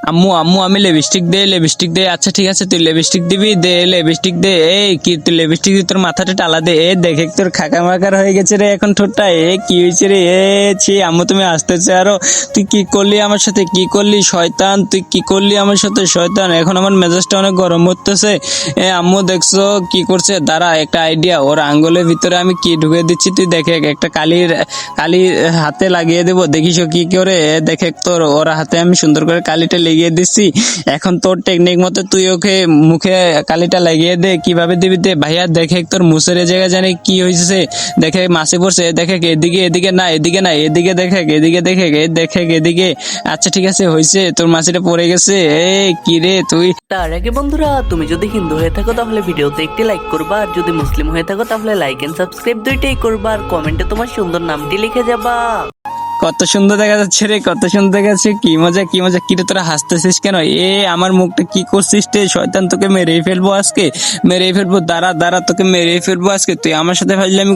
আম্মু আম্মু আমি লিপস্টিক দে। আচ্ছা ঠিক আছে তুই লিপস্টিক দিবি, দে লিপস্টিক দে। এই কি তুই লিপস্টিক দিয়ে তোর মাথাটা টালা দে। এ দেখে তোর খাকা মাকার হয়ে গেছে রে এখন ঠোঁটটা। এ কি হয়েছে রে? এ ছি আম্মু তুমি আসতেছে আরো। তুই কি করলি আমার সাথে, কি করলি শয়তান? তুই কি করলি আমার সাথে শয়তান? এখন আমার মেজাজটা অনেক গরম হতেছে। এ আম্মু দেখছো কি করছে? দাঁড়া একটা আইডিয়া, ওর আঙ্গুলের ভিতরে আমি কি ঢুকে দিচ্ছি তুই দেখে। একটা কালি হাতে লাগিয়ে দেবো, দেখিস ও কি করে। এ দেখে তোর ওর হাতে আমি সুন্দর করে কালিটা লাগিয়ে দিচ্ছি। এখন তোর টেকনিক মতো তুই ওকে মুখে কালিটা লাগিয়ে দে। কিভাবে দিবি দে। ভাইয়া দেখে তোর মুসের জায়গা জানি কি হয়েছে, দেখে মাসে পড়ছে। দেখে এদিকে না এদিকে দেখে এদিকে। আচ্ছা ঠিক আছে হয়েছে, তোর মাসিটা পড়ে গেছে। এ কি রে তুই? তার আগে বন্ধুরা, তুমি যদি হিন্দু হয়ে থাকো তাহলে ভিডিওতে একটি লাইক করবা, আর যদি মুসলিম হয়ে থাকো তাহলে লাইক এন্ড সাবস্ক্রাইব দুইটাই করবা, আর কমেন্টে তোমার সুন্দর নামটি লিখে যাবা। কত সুন্দর দেখা যাচ্ছে রে, কত সুন্দর দেখা যাচ্ছে। কি মজা কি রে, তোরা হাসতেছিস কেন? এ আমার মুখটা কি করছিস রে শয়তান? তোকে মেরেই ফেলবো আজকে, মেরেই ফেলবো। দাঁড়া তোকে মেরেই ফেলবো আজকে। তুই আমার সাথে ফাজলামি